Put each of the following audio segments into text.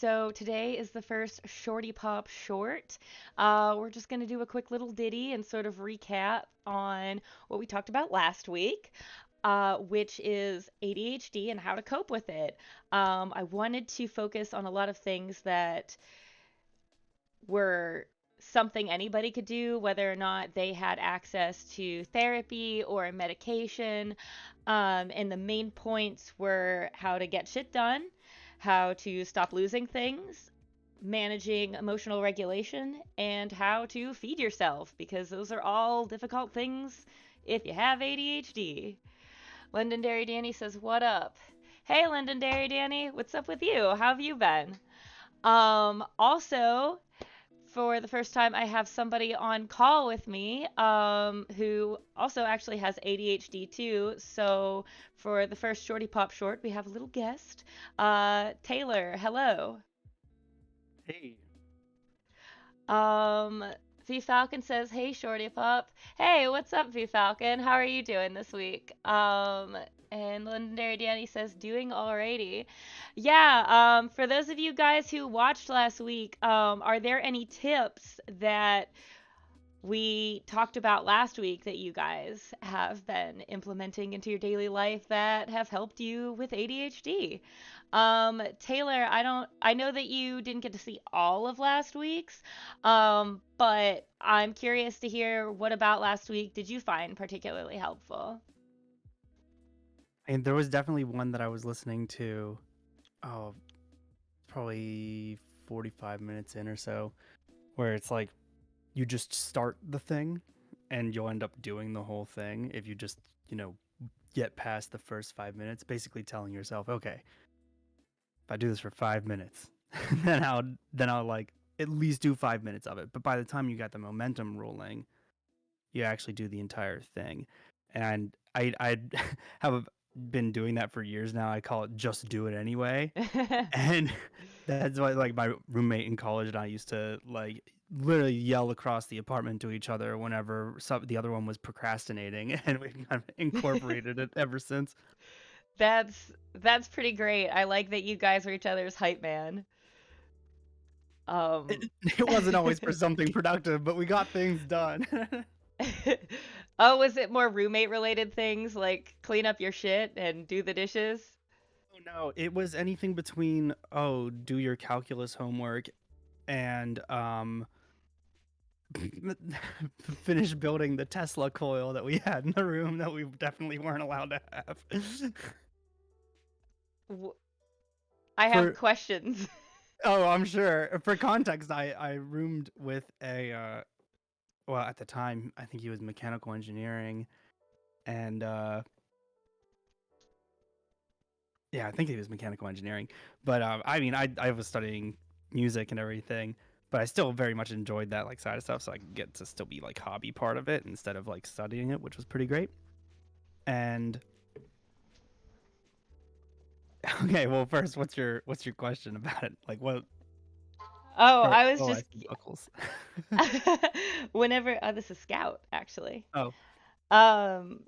So today is the first Shorty Pop short. We're just going to do a quick little ditty and sort of recap on what we talked about last week, which is ADHD and how to cope with it. I wanted to focus on a lot of things that were something anybody could do, whether or not they had access to therapy or medication. And the main points were how to get shit done, how to stop losing things, managing emotional regulation, and how to feed yourself, because those are all difficult things if you have ADHD. Londonderry Danny says, "What up?" Hey, Londonderry Danny, what's up with you? How have you been? Also, for the first time, I have somebody on call with me who also actually has ADHD too. So for the first Shorty Pop short, we have a little guest. Taylor, hello. Hey, Um, V Falcon says, "Hey, Shorty Pop. Hey, what's up, V Falcon? How are you doing this week?" And Legendary Danny says, "Doing alrighty." Yeah, for those of you guys who watched last week, are there any tips that we talked about last week that you guys have been implementing into your daily life that have helped you with ADHD? Taylor, I know that you didn't get to see all of last week's, but I'm curious to hear what about last week did you find particularly helpful? and there was definitely one that I was listening to, oh, probably 45 minutes in or so, where it's like you just start the thing and you'll end up doing the whole thing if you just, you know, get past the first 5 minutes, basically telling yourself, okay, if I do this for 5 minutes, then I'll like at least do 5 minutes of it. But by the time you got the momentum rolling, you actually do the entire thing. And I have been doing that for years now. I call it just do it anyway. And that's why like my roommate in college and I used to like literally yell across the apartment to each other whenever the other one was procrastinating, and we've kind of incorporated it ever since. That's pretty great. I like that you guys are each other's hype man. Um It wasn't always for something productive, but we got things done. Oh, was it more roommate related things like clean up your shit and do the dishes? Oh no, it was anything between, oh, do your calculus homework and finish building the Tesla coil that we had in the room that we definitely weren't allowed to have. W- I have For questions. Oh, I'm sure. For context, I roomed with a well, at the time I think he was mechanical engineering, and yeah, I think he was mechanical engineering. But I mean, I was studying music and everything, but I still very much enjoyed that like side of stuff, so I could get to still be like hobby part of it instead of like studying it, which was pretty great. And okay, well, first, what's your question about it? Like what? Oh, Or I was oh, I just see buckles. whenever this is Scout actually. Oh, Um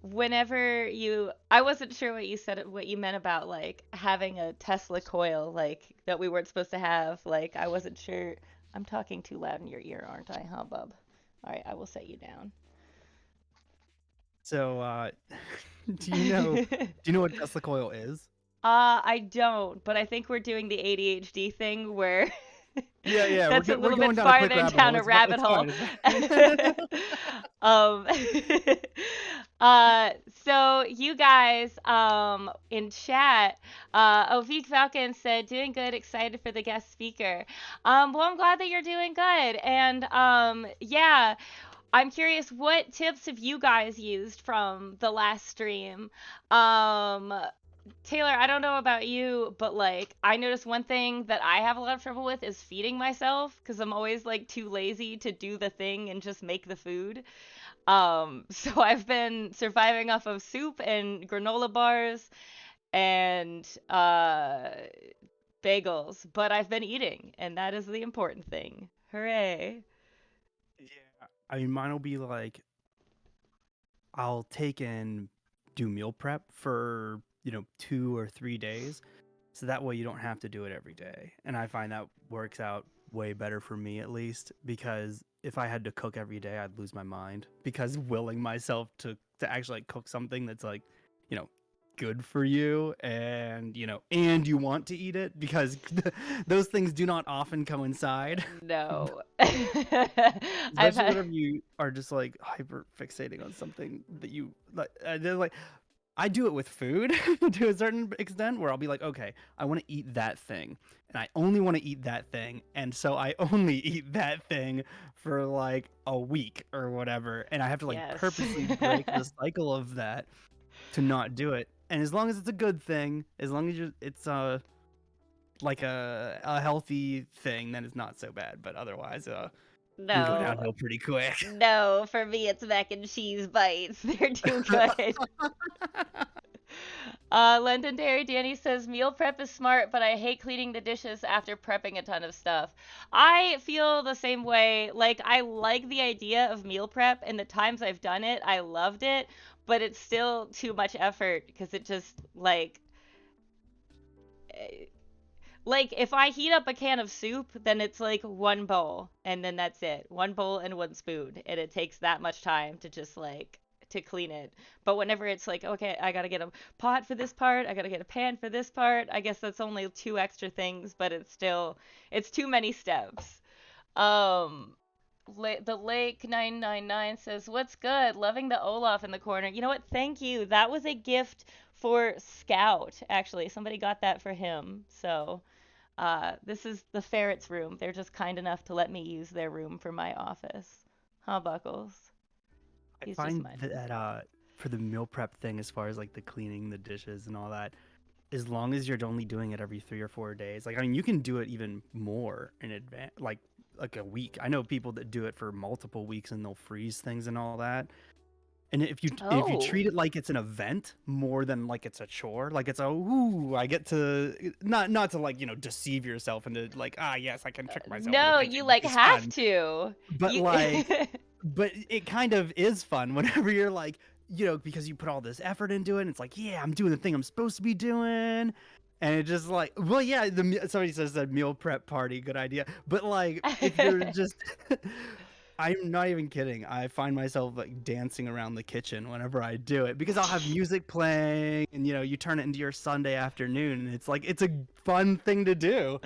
whenever you I wasn't sure what you said what you meant about like having a Tesla coil like that we weren't supposed to have. Like I wasn't sure. I'm talking too loud in your ear, aren't I, huh, bub? All right, I will set you down. so do you know what Tesla coil is? I don't, but I think we're doing the ADHD thing where Yeah, yeah, we're that's a we're little going bit down a quick farther rabbit down hole. a It's rabbit it's hole. fine. It's fine. um, uh, so you guys, in chat, Ovik Falcon said, "Doing good, excited for the guest speaker." Well, I'm glad that you're doing good, and yeah, I'm curious, what tips have you guys used from the last stream? Um, Taylor, I don't know about you, but like I noticed one thing that I have a lot of trouble with is feeding myself because I'm always like too lazy to do the thing and just make the food. So I've been surviving off of soup and granola bars and bagels, but I've been eating, and that is the important thing. Hooray. Yeah, I mean, mine will be like I'll take and do meal prep for 2 or 3 days, so that way you don't have to do it every day. And I find that works out way better for me, at least, because if I had to cook every day, I'd lose my mind, because willing myself to actually like cook something that's like, you know, good for you, and and you want to eat it, because those things do not often coincide. No. I've Especially had whenever you are just like hyper fixating on something that you like. They're like, I do it with food to a certain extent, where I'll be like, okay, I want to eat that thing, and I only want to eat that thing, and so I only eat that thing for like a week or whatever, and I have to like yes. purposely break the cycle of that to not do it. And as long as it's a good thing, as long as it's like a healthy thing, then it's not so bad. But otherwise, can go No. downhill pretty quick. No, for me it's mac and cheese bites. They're too good. Legendary Danny says meal prep is smart, but I hate cleaning the dishes after prepping a ton of stuff. I feel the same way. Like, I like the idea of meal prep, and the times I've done it, I loved it, but it's still too much effort because it just, eh, like if I heat up a can of soup, then it's like one bowl and then that's it. One bowl and one spoon. And it takes that much time to just like to clean it. But whenever it's like, okay, I got to get a pot for this part, I got to get a pan for this part. I guess that's only two extra things, but it's too many steps. Um the Lake 999 says, "What's good? Loving the Olaf in the corner." You know what? Thank you. That was a gift for Scout, actually. Somebody got that for him. So, this is the ferret's room. They're just kind enough to let me use their room for my office. Huh, Buckles? I He's just find minding his that business. for the meal prep thing, as far as like the cleaning the dishes and all that, as long as you're only doing it every 3 or 4 days, like I mean, you can do it even more in advance, like a week. I know people that do it for multiple weeks and they'll freeze things and all that. And if you Oh, treat it like it's an event more than like it's a chore, like it's a ooh, I get to not to like deceive yourself into like, yes, I can trick myself into no, you thinking like this is have fun, to. but You. like but it kind of is fun whenever you're like, because you put all this effort into it, and it's like, yeah, I'm doing the thing I'm supposed to be doing. And it just like, well, yeah, somebody says that meal prep party, good idea. But like, if you're just, I'm not even kidding. I find myself like dancing around the kitchen whenever I do it, because I'll have music playing, and you turn it into your Sunday afternoon, and it's like it's a fun thing to do.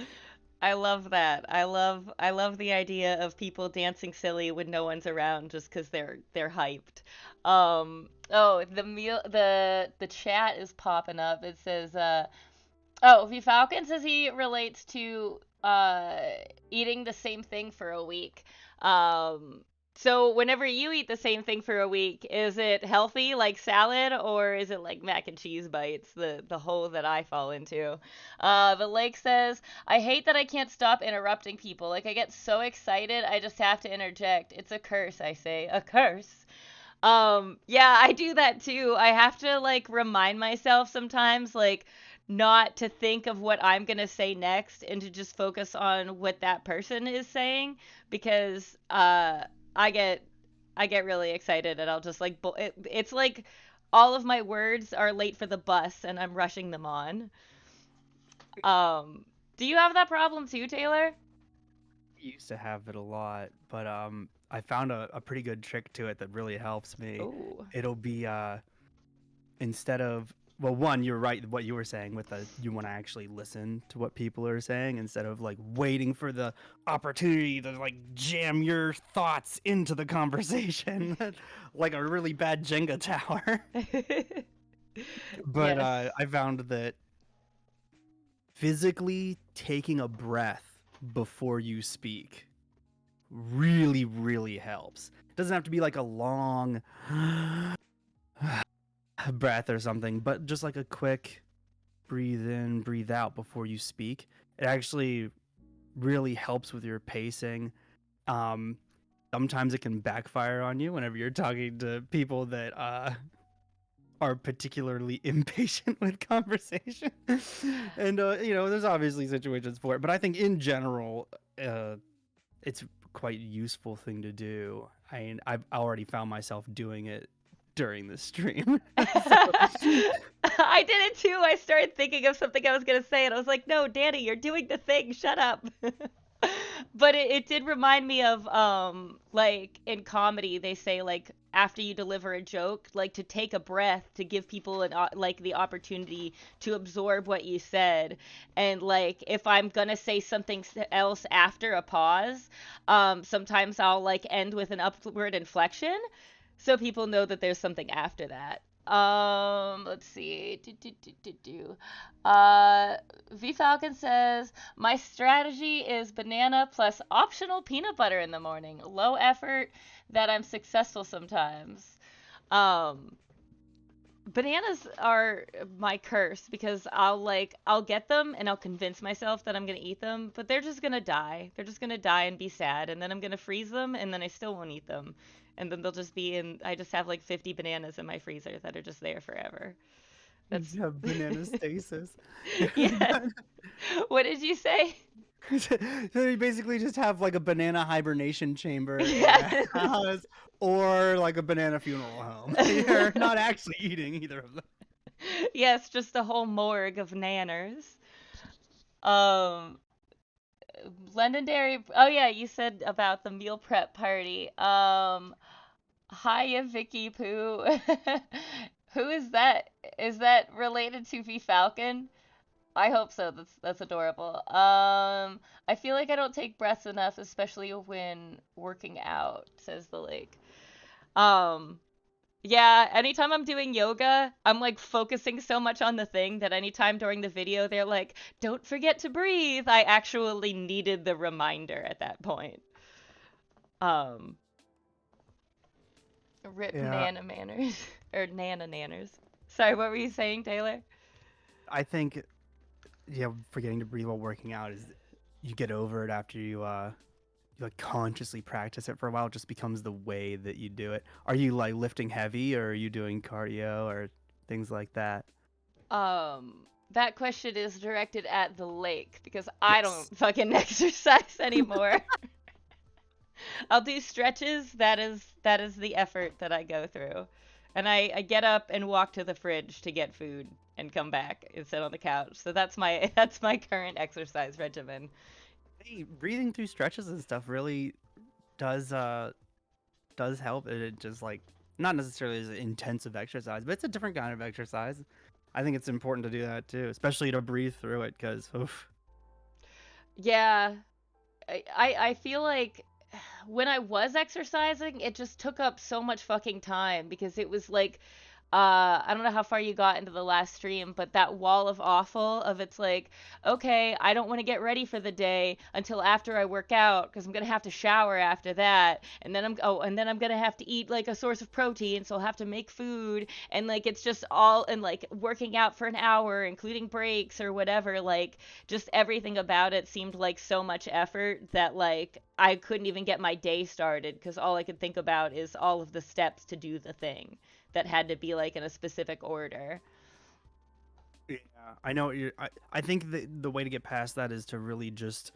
I love that. I love the idea of people dancing silly when no one's around just 'cause they're hyped. Oh, the chat is popping up. It says oh, V Falcon says he relates to eating the same thing for a week. Um, so whenever you eat the same thing for a week, is it healthy like salad or is it like mac and cheese bites, the hole that I fall into? The lake says, I hate that I can't stop interrupting people. Like I get so excited, I just have to interject. It's a curse, I say. A curse. Yeah, I do that too. I have to like remind myself sometimes like not to think of what I'm going to say next and to just focus on what that person is saying because I get I get really excited and I'll just like it's like all of my words are late for the bus and I'm rushing them on. Um do you have that problem too, Taylor? Used to have it a lot, but I found a pretty good trick to it that really helps me. Oh. It'll be instead of, well, one, you're right what you were saying with the, you want to actually listen to what people are saying instead of like waiting for the opportunity to like jam your thoughts into the conversation like a really bad Jenga tower. But Yes. I found that physically taking a breath before you speak really, really helps. It doesn't have to be like a long breath or something, but just like a quick breathe in, breathe out before you speak. It actually really helps with your pacing. Um, Sometimes it can backfire on you whenever you're talking to people that are particularly impatient with conversation. And there's obviously situations for it, but I think in general, it's quite a useful thing to do. I mean, I've already found myself doing it during the stream. So I did it too. I started thinking of something I was gonna say, and I was like, "No, Danny, you're doing the thing. Shut up." But it did remind me of like in comedy they say like after you deliver a joke like to take a breath to give people like the opportunity to absorb what you said, and like if I'm gonna say something else after a pause, sometimes I'll like end with an upward inflection so people know that there's something after that. Let's see. V Falcon says my strategy is banana plus optional peanut butter in the morning. Low effort that I'm successful sometimes. Um, Bananas are my curse because I'll get them and I'll convince myself that I'm gonna eat them, but they're just gonna die. They're just gonna die and be sad, and then I'm gonna freeze them, and then I still won't eat them, and then they'll just be in. I just have like 50 bananas in my freezer that are just there forever. you That's just have banana stasis. yes. What did you say? So you basically just have like a banana hibernation chamber in a Yes. house or like a banana funeral home. You're not actually eating either of them. Yes, just a whole morgue of nanners. Um, Londonderry. Oh yeah, you said about the meal prep party. Hiya, Vicky Pooh. Who is that? Is that related to V Falcon? I hope so. That's adorable. I feel like I don't take breaths enough, especially when working out, says the lake. Um, yeah, anytime I'm doing yoga, I'm like focusing so much on the thing that anytime during the video they're like, "Don't forget to breathe." I actually needed the reminder at that point. Um, Rip Yeah, Nana Manners or Nana Nanners. Sorry, what were you saying, Taylor? I think forgetting to breathe while working out is you get over it after you like consciously practice it for a while. It just becomes the way that you do it. Are you like lifting heavy or are you doing cardio or things like that? That question is directed at the lake because I Yes. don't fucking exercise anymore. I'll do stretches. That is the effort that I go through. And I get up and walk to the fridge to get food and come back and sit on the couch. So that's my that's my current exercise regimen. Hey, breathing through stretches and stuff really does does help. It just like not necessarily as an intensive exercise, but it's a different kind of exercise. I think it's important to do that too, especially to breathe through it because Yeah, I feel like when I was exercising, it just took up so much fucking time because it was like I don't know how far you got into the last stream, but that wall of awful of it's like, okay, I don't want to get ready for the day until after I work out because I'm gonna have to shower after that, and then I'm gonna have to eat like a source of protein, so I'll have to make food, and like it's just all and like working out for an hour, including breaks or whatever, like just everything about it seemed like so much effort that like I couldn't even get my day started because all I could think about is all of the steps to do the thing that had to be like in a specific order. yeah, I know what you're. I think the way to get past that is to really just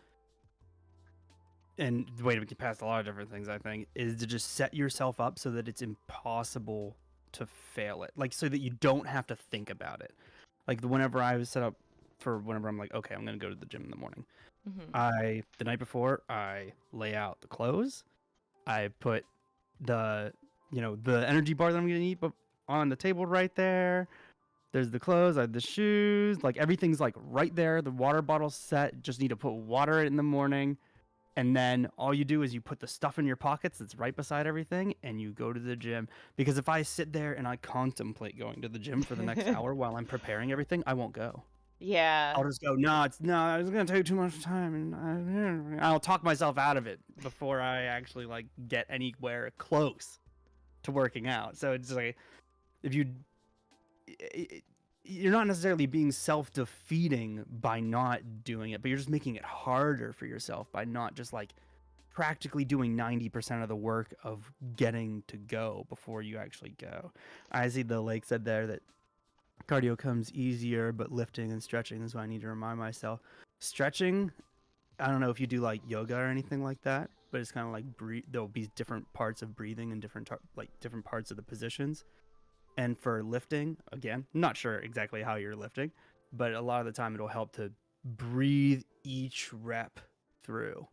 and the way to get past a lot of different things I think is to just set yourself up so that it's impossible to fail it, like so that you don't have to think about it. Like whenever I was set up for whenever I'm like, okay, I'm gonna go to the gym in the morning. Hmm. I the night before I lay out the clothes. I put the the energy bar that I'm gonna eat, but on the table right there. There's the clothes, I have the shoes, like everything's like right there. The water bottle's set. Just need to put water in the morning. And then all you do is you put the stuff in your pockets that's right beside everything and you go to the gym. Because if I sit there and I contemplate going to the gym for the next hour while I'm preparing everything, I won't go. Yeah. I'll just go, no, it's gonna take too much time, and I'll talk myself out of it before I actually like get anywhere close to working out. So it's like if you you're not necessarily being self-defeating by not doing it, but you're just making it harder for yourself by not just like practically doing 90% of the work of getting to go before you actually go. I see the lake said there that cardio comes easier, but lifting and stretching is what I need to remind myself. Stretching, I don't know if you do like yoga or anything like that, but it's kind of like breathe. There'll be different parts of breathing and different like different parts of the positions. And for lifting, again, not sure exactly how you're lifting, but a lot of the time it'll help to breathe each rep through.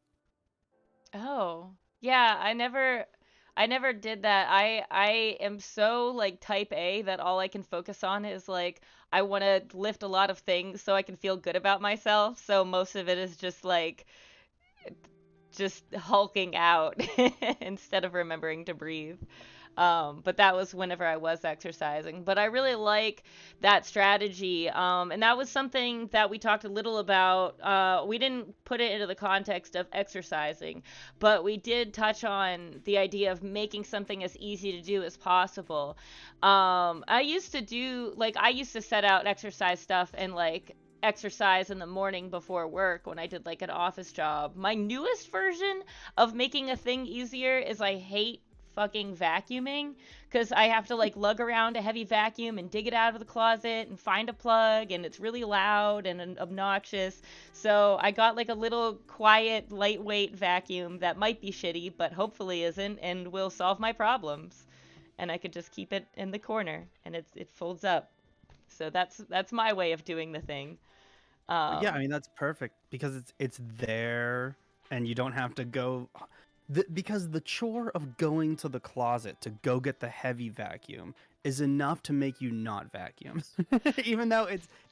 Oh. Yeah, I never did that. I am so like type A that all I can focus on is like I want to lift a lot of things so I can feel good about myself. So most of it is just hulking out instead of remembering to breathe. But that was whenever I was exercising. But I really like that strategy. And that was something that we talked a little about. We didn't put it into the context of exercising, but we did touch on the idea of making something as easy to do as possible. I used to set out exercise stuff and like exercise in the morning before work when I did like an office job. My newest version of making a thing easier is I hate fucking vacuuming because I have to like lug around a heavy vacuum and dig it out of the closet and find a plug, and it's really loud and obnoxious. So I got like a little quiet, lightweight vacuum that might be shitty, but hopefully isn't, and will solve my problems. And I could just keep it in the corner, and it folds up. So that's my way of doing the thing. Yeah, I Um, mean that's perfect because it's there and you don't have to go because the chore of going to the closet to go get the heavy vacuum is enough to make you not vacuum. Even though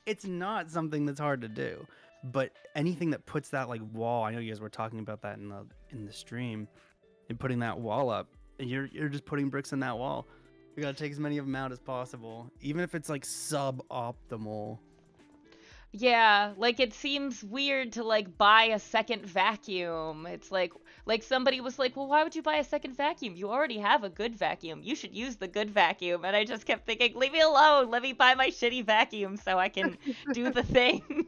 it's not something that's hard to do. But anything that puts that like wall, I know you guys were talking about that in the stream, and putting that wall up, and you're just putting bricks in that wall. You got to take as many of them out as possible, even if it's like suboptimal. Yeah, like it seems weird to like buy a second vacuum. It's like somebody was like, "Well, why would you buy a second vacuum? You already have a good vacuum. You should use the good vacuum." And I just kept thinking, "Leave me alone. Let me buy my shitty vacuum so I can do the thing."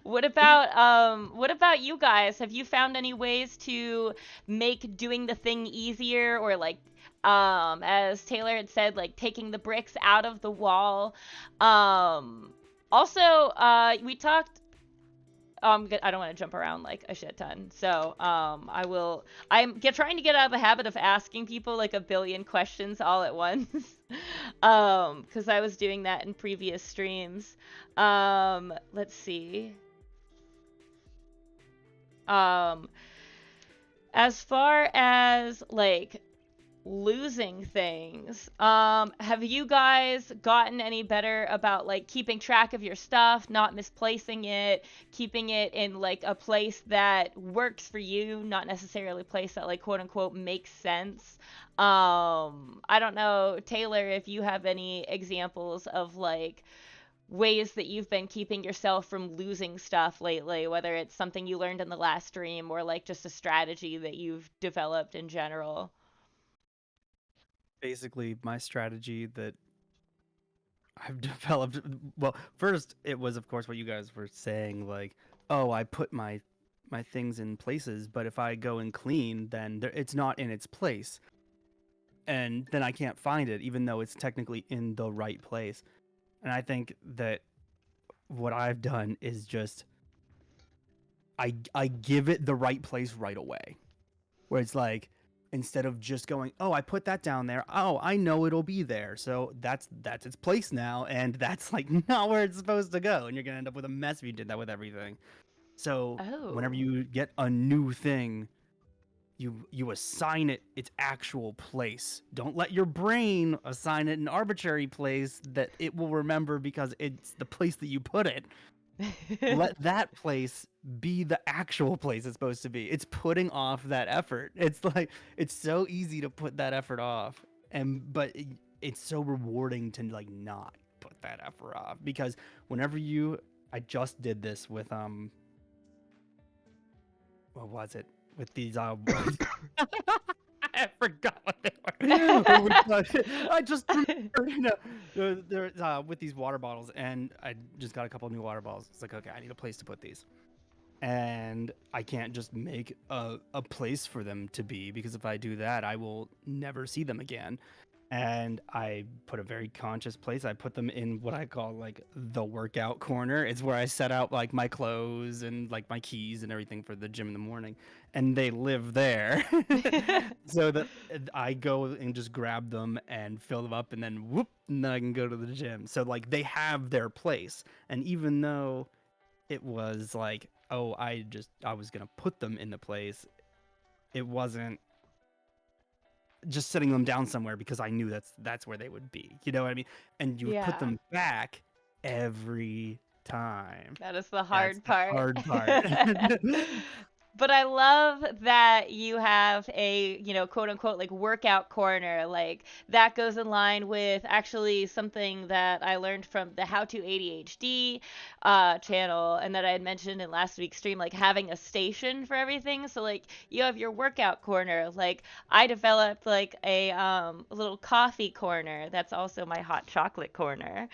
What about you guys? Have you found any ways to make doing the thing easier, or like as Taylor had said, like taking the bricks out of the wall? Um Also, we talked. I don't want to jump around like a shit ton, so I will. Trying to get out of the habit of asking people like a billion questions all at once, because I was doing that in previous streams. Let's see. Um, as far as like losing things. Have you guys gotten any better about like keeping track of your stuff, not misplacing it, keeping it in like a place that works for you, not necessarily a place that like quote unquote makes sense? I don't know, Taylor, if you have any examples of like ways that you've been keeping yourself from losing stuff lately, whether it's something you learned in the last stream or like just a strategy that you've developed in general. Basically, my strategy that I've developed. Well, first it was of course what you guys were saying, like, oh, I put my things in places, but if I go and clean, then it's not in its place, and then I can't find it, even though it's technically in the right place. And I think that what I've done is just I give it the right place right away, where it's like instead of just going, oh, I put that down there, oh, I know it'll be there, so that's its place now, and that's like not where it's supposed to go, and you're gonna end up with a mess if you did that with everything. So whenever Oh. you get a new thing, you assign it its actual place. Don't let your brain assign it an arbitrary place that it will remember because it's the place that you put it. Let that place be the actual place it's supposed to be. It's putting off that effort. It's like it's so easy to put that effort off, and it's so rewarding to like not put that effort off because whenever you, I just did this with what was it with these I forgot what they were. I just remember, there with these water bottles, and I just got a couple new water bottles. It's like, okay, I need a place to put these, and I can't just make a place for them to be because if I do that, I will never see them again. and I put a very conscious place. I put them in what I call like the workout corner. It's where I set out like my clothes and like my keys and everything for the gym in the morning, and they live there. So that I go and just grab them and fill them up, and then whoop, and then I can go to the gym. So like they have their place, and even though it was like, oh, I was gonna put them in the place, it wasn't just setting them down somewhere because I knew that's where they would be. You know what I mean? And you would put Yeah. them back every time. That is the That's hard the part. hard part. But I love that you have a, quote unquote, like workout corner. Like that goes in line with actually something that I learned from the How to ADHD channel and that I had mentioned in last week's stream, like having a station for everything. So like you have your workout corner. Like I developed like a little coffee corner. That's also my hot chocolate corner.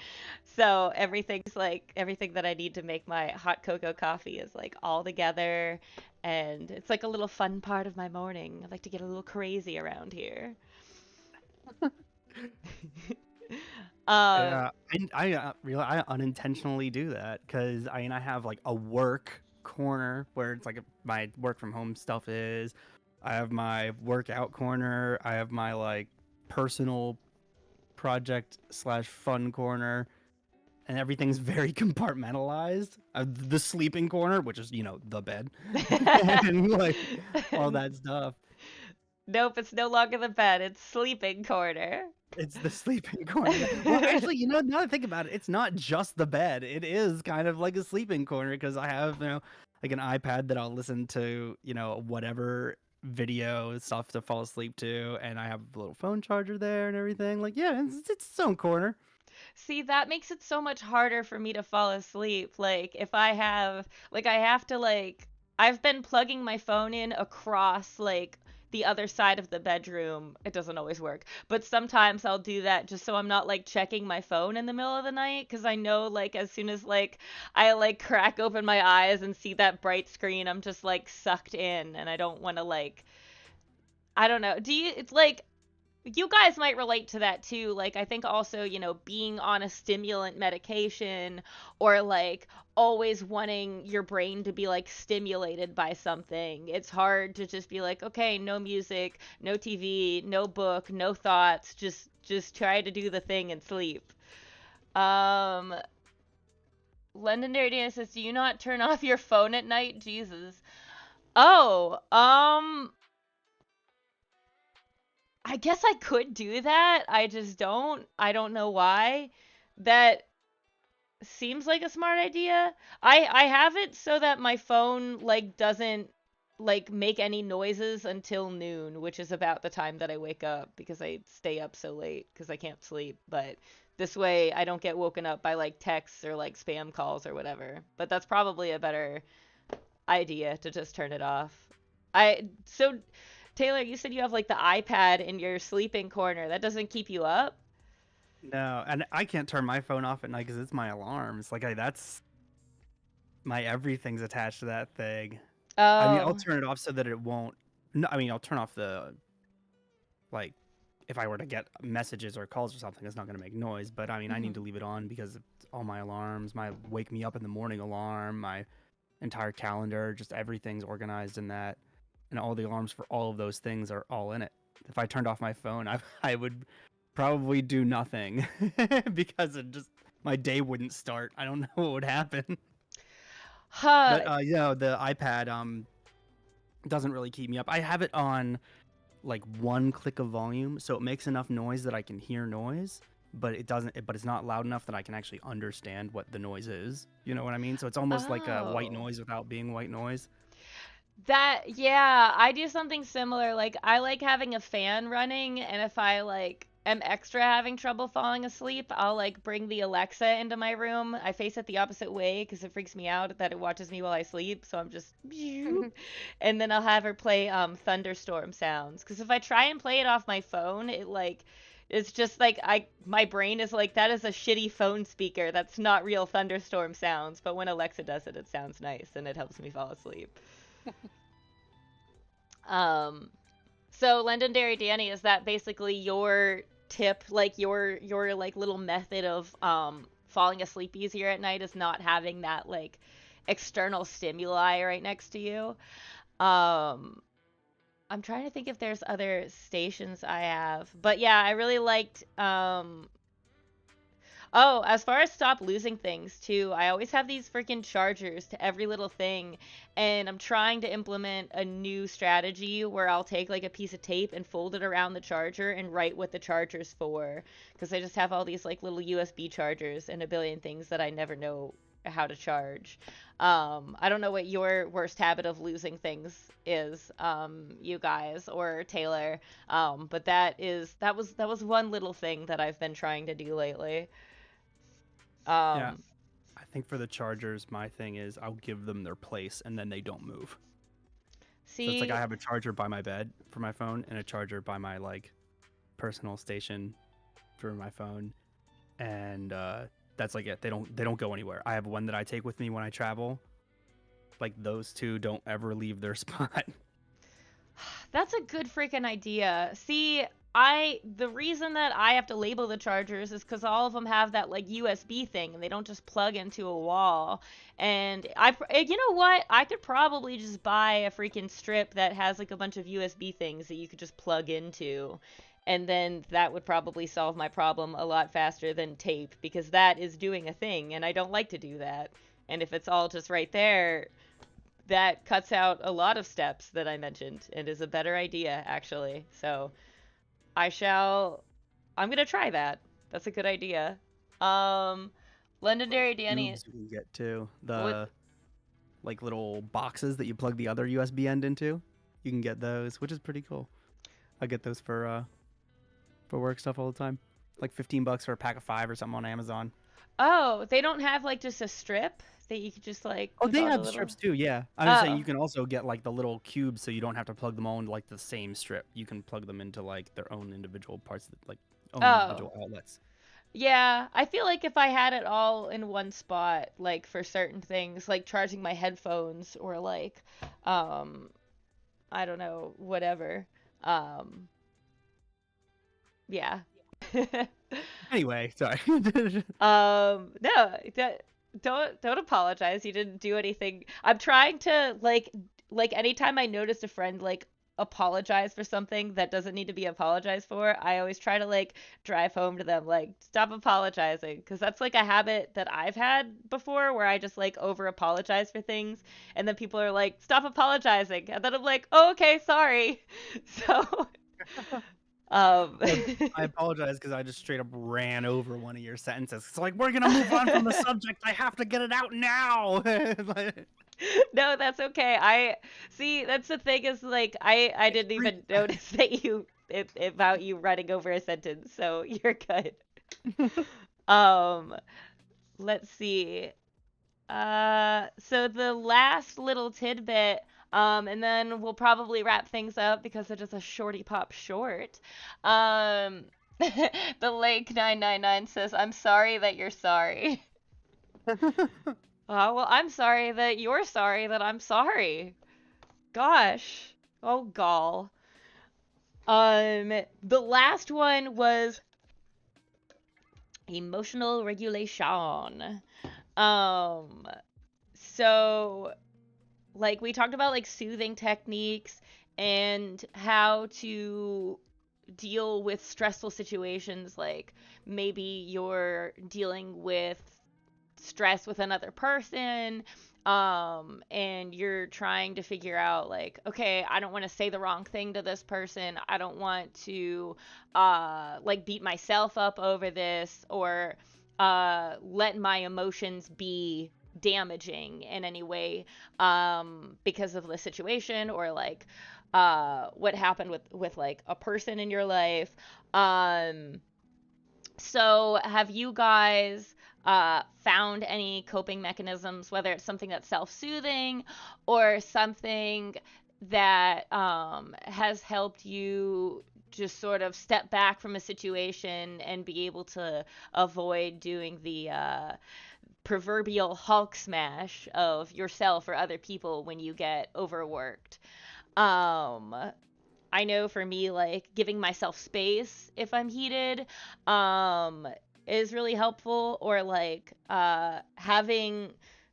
So everything's like everything that I need to make my hot cocoa coffee is like all together, and it's like a little fun part of my morning. I like to get a little crazy around here. um Yeah, and I unintentionally do that because I mean I have like a work corner where it's like my work from home stuff is. I have my workout corner. I have my like personal project slash fun corner, and everything's very compartmentalized. The sleeping corner, which is the bed, and like all that stuff. Nope, it's no longer the bed, it's sleeping corner. It's the sleeping corner. Well, actually, now that I think about it, it's not just the bed. It is kind of like a sleeping corner because I have, like an iPad that I'll listen to, whatever video stuff to fall asleep to, and I have a little phone charger there and everything. Like, yeah, it's its own corner. See, that makes it so much harder for me to fall asleep. Like, if I have, like, I have to, like, I've been plugging my phone in across, like, the other side of the bedroom. It doesn't always work, but sometimes I'll do that just so I'm not, like, checking my phone in the middle of the night. Because I know, like, as soon as, like, I, like, crack open my eyes and see that bright screen, I'm just, like, sucked in, and I don't want to, like, I don't know. It's like, you guys might relate to that too. Like, I think also, being on a stimulant medication or like always wanting your brain to be like stimulated by something. It's hard to just be like, okay, no music, no TV, no book, no thoughts, just try to do the thing and sleep. Um Legendary Dana says, "Do you not turn off your phone at night?" Jesus. Oh, I guess I could do that. I just don't. I don't know why. That seems like a smart idea. I have it so that my phone like doesn't like make any noises until noon, which is about the time that I wake up because I stay up so late because I can't sleep. But this way I don't get woken up by like texts or like spam calls or whatever. But that's probably a better idea to just turn it off. Taylor, you said you have like the iPad in your sleeping corner. That doesn't keep you up? No, and I can't turn my phone off at night because it's my alarms. Like, that's my everything's attached to that thing. I mean, I'll Oh. turn it off so that it won't. No, I mean, I'll turn off the like if I were to get messages or calls or something, it's not going to make noise. But I mean, I need Mhm. to leave it on because it's all my alarms, my wake me up in the morning alarm, my entire calendar, just everything's organized in that, and all the alarms for all of those things are all in it. If I turned off my phone, I would probably do nothing because it just my day wouldn't start. I don't know what would happen. Huh. But the iPad doesn't really keep me up. I have it on like one click of volume, so it makes enough noise that I can hear noise, but it doesn't. But it's not loud enough that I can actually understand what the noise is. You know what I mean? So it's almost like a white Oh. noise without being white noise. Yeah, I do something similar. Like I like having a fan running, and if I like am extra having trouble falling asleep, I'll like bring the Alexa into my room. I face it the opposite way because it freaks me out that it watches me while I sleep, so I'm just and then I'll have her play thunderstorm sounds because if I try and play it off my phone, it's just like my brain is like that is a shitty phone speaker. That's not real thunderstorm sounds, but when Alexa does it, it sounds nice and it helps me fall asleep. Um, so Legendary Danny, is that basically your tip, like your like little method of falling asleep easier at night is not having that like external stimuli right next to you. Um I'm trying to think if there's other stations I have. But yeah, I really liked oh, as far as stop losing things too, I always have these freaking chargers to every little thing, and I'm trying to implement a new strategy where I'll take like a piece of tape and fold it around the charger and write what the charger's for, because I just have all these like little USB chargers and a billion things that I never know how to charge. I don't know what your worst habit of losing things is, you guys or Taylor, but that was one little thing that I've been trying to do lately. Yeah, Um, I think for the chargers, my thing is I'll give them their place and then they don't move. So it's like I See, have a charger by my bed for my phone and a charger by my like personal station for my phone, and that's like it. They don't go anywhere. I have one that I take with me when I travel. Like those two don't ever leave their spot. that's a good freaking idea. See, the reason that I have to label the chargers is because all of them have that like USB thing, and they don't just plug into a wall. And you know what? I could probably just buy a freaking strip that has like a bunch of USB things that you could just plug into, and then that would probably solve my problem a lot faster than tape, because that is doing a thing, and I don't like to do that. And if it's all just right there, that cuts out a lot of steps that I mentioned and is a better idea, actually. So I shall. I'm gonna try that. That's a good idea. Um, Legendary Danny. Cubes you can get too. What? The like little boxes that you plug the other USB end into. You can get those, which is pretty cool. I get those for work stuff all the time. Like $15 for a pack of 5 or something on Amazon. Oh, they don't have like just a strip that you could just like Oh, with they all the have little. strips too. Yeah, I'm just saying Oh, you can also get like the little cubes, so you don't have to plug them all into like the same strip. You can plug them into like their own individual parts, like own oh. individual outlets. Yeah, I feel like if I had it all in one spot, like for certain things, like charging my headphones or like, um, I don't know, whatever. Um, yeah. Anyway, sorry. No, don't apologize. You didn't do anything. I'm trying to like anytime I notice a friend like apologize for something that doesn't need to be apologized for, I always try to like drive home to them like stop apologizing, because that's like a habit that I've had before where I just like over apologize for things, and then people are like stop apologizing, and then I'm like, "Oh, okay, sorry." So, um Well, I apologize because I just straight up ran over one of your sentences. It's like we're gonna move on from the subject. I have to get it out now. No, that's okay. I see. That's the thing is like I It's didn't free. even notice that about you running over a sentence, so you're good. Um, let's see. So the last little tidbit, and then we'll probably wrap things up because it is a shorty pop short. Um, the Lake 999 says, "I'm sorry that you're sorry." Well, I'm sorry that you're sorry that I'm sorry. Gosh. Oh, gall. The last one was emotional regulation. Um, so like we talked about like soothing techniques and how to deal with stressful situations, like maybe you're dealing with stress with another person, and you're trying to figure out like, okay, I don't want to say the wrong thing to this person, I don't want to like beat myself up over this, or let my emotions be damaging in any way, because of the situation, or like what happened with like a person in your life. So, have you guys found any coping mechanisms, whether it's something that's self soothing or something that has helped you just sort of step back from a situation and be able to avoid doing the proverbial Hulk smash of yourself or other people when you get overworked? Um, I know for me, like giving myself space if I'm heated, um, is really helpful, or like having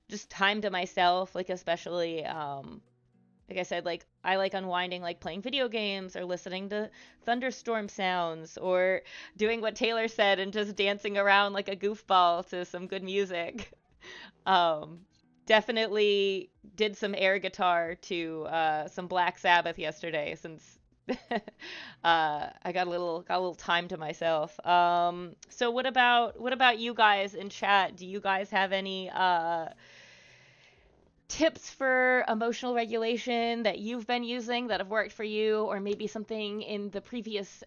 just time to myself, like especially like I said, like I like unwinding, like playing video games or listening to thunderstorm sounds or doing what Taylor said and just dancing around like a goofball to some good music. Um, Definitely did some air guitar to some Black Sabbath yesterday since I got a little time to myself. So what about you guys in chat? Do you guys have any tips for emotional regulation that you've been using that have worked for you, or maybe something in the previous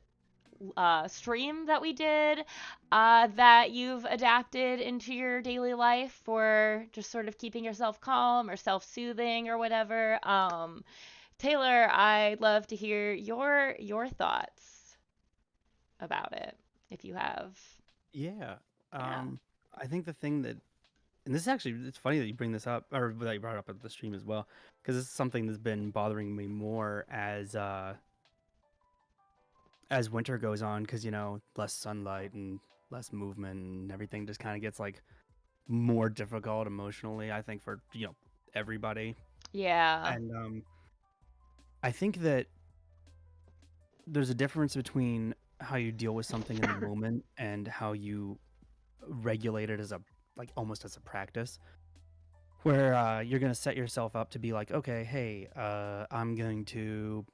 stream that we did that you've adapted into your daily life for just sort of keeping yourself calm or self-soothing or whatever? Taylor, I'd love to hear your thoughts about it if you have. Yeah. Yeah. I think the thing that, and this is actually, it's funny that you bring this up, or that you brought it up at the stream as well, because this is something that's been bothering me more as winter goes on, because less sunlight and less movement and everything just kind of gets like more difficult emotionally. I think for everybody, Yeah. and I think that there's a difference between how you deal with something in the moment and how you regulate it as a like almost as a practice where you're going to set yourself up to be like, okay, hey, I'm going to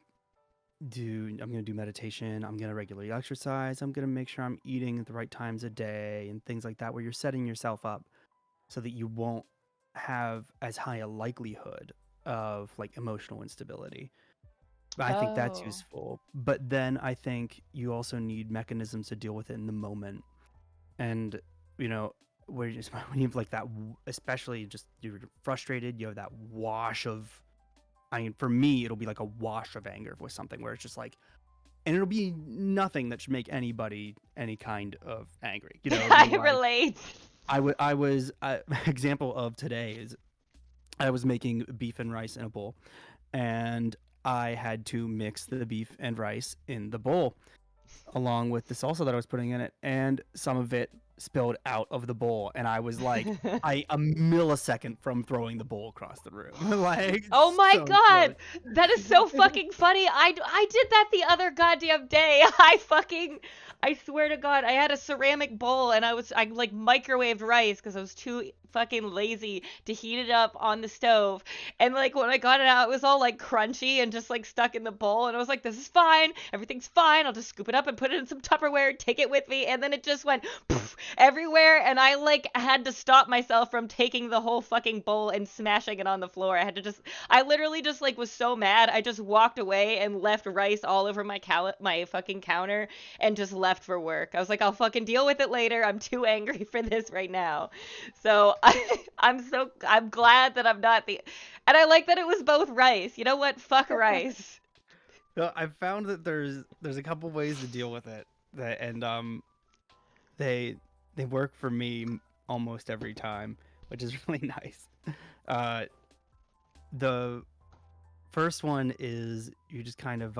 do meditation, I'm going to regularly exercise, I'm going to make sure I'm eating at the right times a day and things like that, where you're setting yourself up so that you won't have as high a likelihood of like emotional instability. I think that's Oh. useful. But then I think you also need mechanisms to deal with it in the moment. And, you know, where you just, when you have like that, especially just you're frustrated, you have that wash of, I mean, for me, it'll be like a wash of anger with something where it's just like, and it'll be nothing that should make anybody any kind of angry. It'll be I like, relate. I was, example of today is I was making beef and rice in a bowl, and I had to mix the beef and rice in the bowl along with the salsa that I was putting in it, and some of it spilled out of the bowl, and I was like, a millisecond from throwing the bowl across the room, like Oh my so close. god, that is so fucking funny. I did that the other goddamn day. I swear to God, I had a ceramic bowl and I like microwaved rice because I was too fucking lazy to heat it up on the stove. And like when I got it out, it was all like crunchy and just like stuck in the bowl. And I was like, this is fine. Everything's fine. I'll just scoop it up and put it in some Tupperware, take it with me. And then it just went poof, everywhere. And I like had to stop myself from taking the whole fucking bowl and smashing it on the floor. I literally just like was so mad. I just walked away and left rice all over my fucking counter and just left for work. I was like, I'll fucking deal with it later. I'm too angry for this right now. So I'm glad that I'm not the, and I like that it was both rice. You know what? Fuck rice. So I've found that there's a couple ways to deal with it that, and they they work for me almost every time, which is really nice. Uh, the first one is you just kind of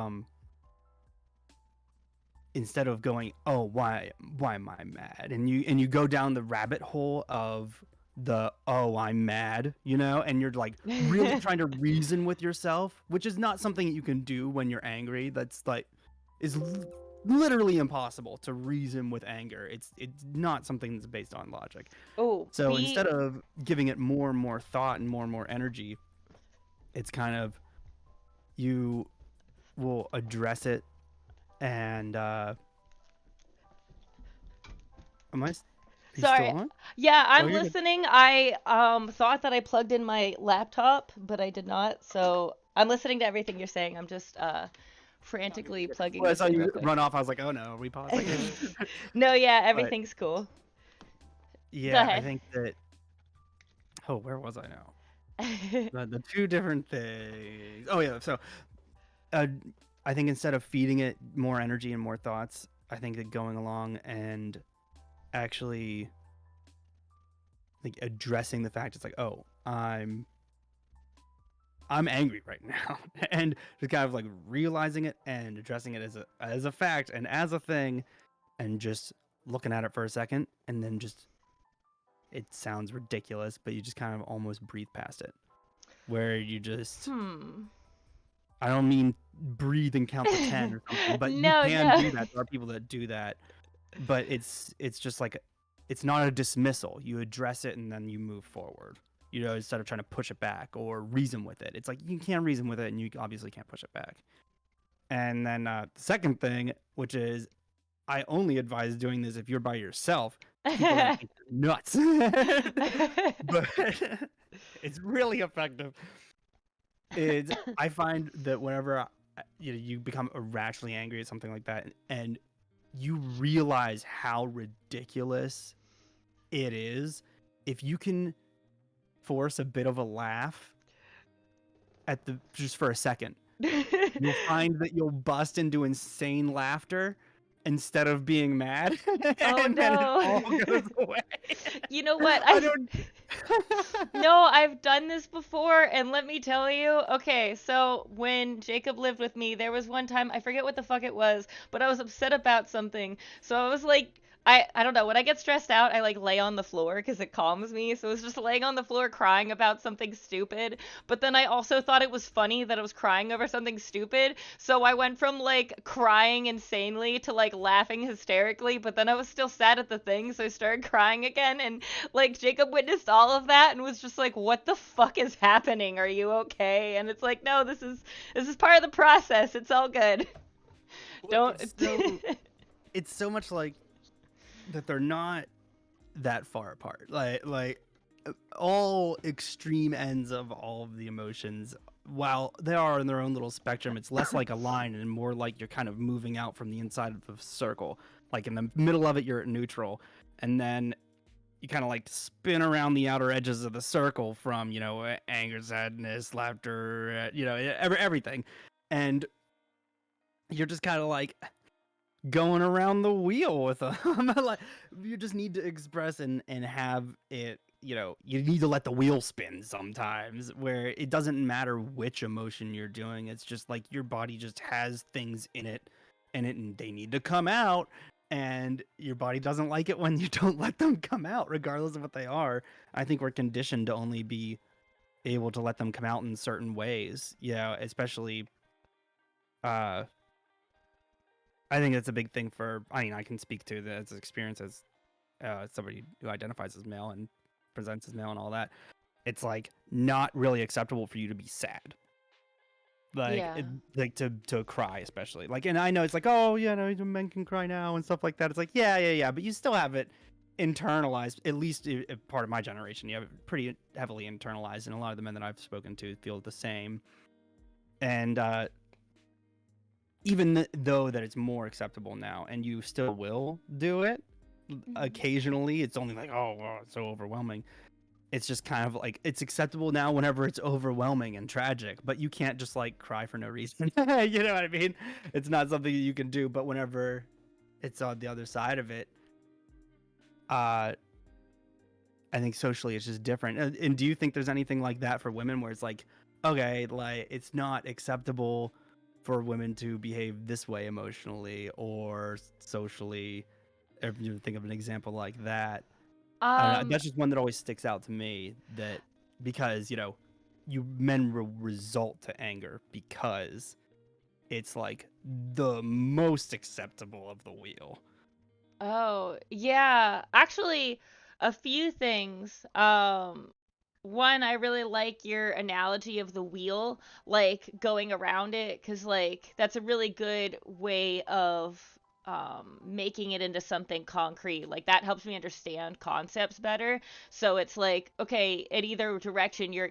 instead of going, oh, why am I mad, and you go down the rabbit hole of the, oh, I'm mad, and you're like really trying to reason with yourself, which is not something that you can do when you're angry. That's like is literally impossible to reason with anger. It's not something that's based on logic. Oh, So instead of giving it more and more thought and more energy, it's kind of, you will address it. And are you still sorry. on? Yeah, Oh, I'm you're good. listening. I thought that I plugged in my laptop, but I did not. So I'm listening to everything you're saying. I'm just Oh, you're frantically good. plugging Well, I this saw in real you quick. run off. I was like, oh no, are we pausing? No, yeah, But everything's cool. Go yeah, I ahead. think that. Oh, where was I now? The two different things. Oh yeah, so uh, I think instead of feeding it more energy and more thoughts, I think that going along and actually like addressing the fact, it's like, oh, I'm I'm angry right now, and just kind of like realizing it and addressing it as a fact and as a thing, and just looking at it for a second, and then just it sounds ridiculous, but you just kind of almost breathe past it, where you just Hmm. I don't mean breathe and count to 10 or something, but you No, can no. do that. There are people that do that, but it's just like it's not a dismissal. You address it and then you move forward. Instead of trying to push it back or reason with it. It's like you can't reason with it and you obviously can't push it back. And then the second thing, which is I only advise doing this if you're by yourself, because people are gonna think you're nuts. But it's really effective. Is I find that whenever you become irrationally angry at something like that, and you realize how ridiculous it is, if you can force a bit of a laugh at the just for a second, you'll find that you'll bust into insane laughter instead of being mad, Oh and then it no. all goes away. You know what? I I've don't. No, I've done this before, and let me tell you. Okay, so when Jacob lived with me, there was one time, I forget what the fuck it was, but I was upset about something. So I was like, I don't know, when I get stressed out, I like lay on the floor because it calms me. So I was just laying on the floor crying about something stupid. But then I also thought it was funny that I was crying over something stupid. So I went from like crying insanely to like laughing hysterically, but then I was still sad at the thing, so I started crying again. And like Jacob witnessed all of that and was just like, "What the fuck is happening? Are you okay?" And it's like, "No, this is part of the process. It's all good. Well, Don't." it's so much like that they're not that far apart. Like all extreme ends of all of the emotions, while they are in their own little spectrum, it's less like a line and more like you're kind of moving out from the inside of the circle. Like in the middle of it, you're at neutral, and then you kind of like spin around the outer edges of the circle from anger, sadness, laughter, everything, and you're just kind of like going around the wheel with them. Like you just need to express and have it. You need to let the wheel spin sometimes, where it doesn't matter which emotion you're doing. It's just like your body just has things in it, and they need to come out. And your body doesn't like it when you don't let them come out, regardless of what they are. I think we're conditioned to only be able to let them come out in certain ways. Especially uh I think that's a big thing for. I mean, I can speak to that as experience as somebody who identifies as male and presents as male and all that. It's like not really acceptable for you to be sad, like Yeah. like to cry, especially. Like, and I know it's like, oh yeah, no, men can cry now and stuff like that. It's like, yeah, yeah, yeah, but you still have it internalized. At least if part of my generation, you have it pretty heavily internalized, and a lot of the men that I've spoken to feel the same. And even though that it's more acceptable now and you still will do it Mhm. occasionally, it's only like, oh well, it's so overwhelming. It's just kind of like it's acceptable now whenever it's overwhelming and tragic, but you can't just like cry for no reason. You know what I mean? It's not something you can do, but whenever it's on the other side of it, uh I think socially it's just different. And do you think there's anything like that for women where it's like, okay, like it's not acceptable for women to behave this way emotionally or socially? If you think of an example like that, I don't know. Um, That's just one that always sticks out to me. That because you men result to anger because it's like the most acceptable of the wheel. oh, yeah. Actually, a few things. One, I really like your analogy of the wheel, like going around it, because like that's a really good way of making it into something concrete. Like that helps me understand concepts better. So it's like, okay, in either direction you're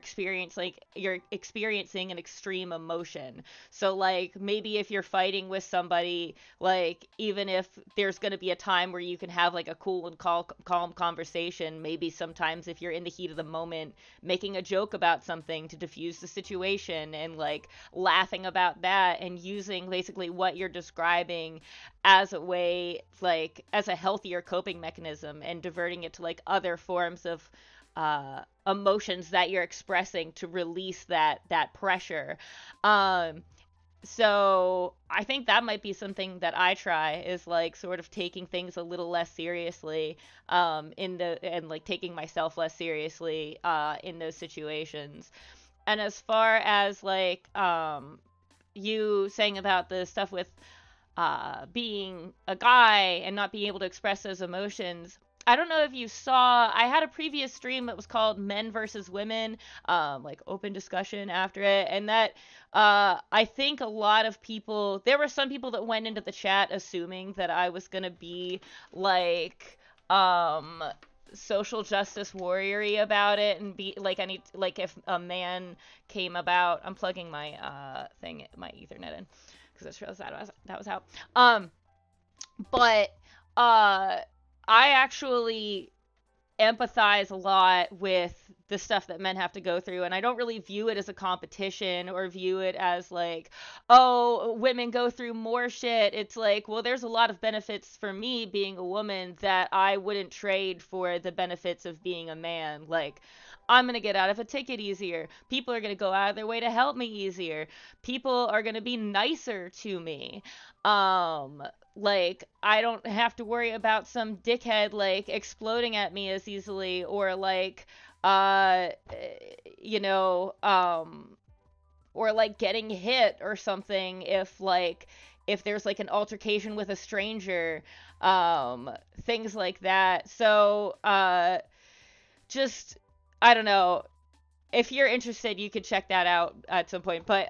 experiencing an extreme emotion. So like maybe if you're fighting with somebody, like even if there's going to be a time where you can have like a cool and calm conversation, maybe sometimes if you're in the heat of the moment making a joke about something to diffuse the situation and like laughing about that and using basically what you're describing as a way, like as a healthier coping mechanism, and diverting it to like other forms of emotions that you're expressing to release that pressure. Um, so I think that might be something that I try, is like sort of taking things a little less seriously, in the and like taking myself less seriously in those situations. And as far as like you saying about the stuff with being a guy and not being able to express those emotions. I don't know if you saw, I had a previous stream that was called Men versus Women, like open discussion after it. And that, I think a lot of people, there were some people that went into the chat assuming that I was going to be like, um, social justice warriory about it and be like, I need, like, if a man came about, I'm plugging my, thing, my Ethernet in because I just realized that was out. But uh, I actually empathize a lot with the stuff that men have to go through, and I don't really view it as a competition or view it as like, oh, women go through more shit. It's like, well, there's a lot of benefits for me being a woman that I wouldn't trade for the benefits of being a man. Like, I'm going to get out of a ticket easier. People are going to go out of their way to help me easier. People are going to be nicer to me. Um, like, I don't have to worry about some dickhead like exploding at me as easily, or like uh you know, or like getting hit or something if like if there's like an altercation with a stranger, um things like that. So just, I don't know, if you're interested, you could check that out at some point. But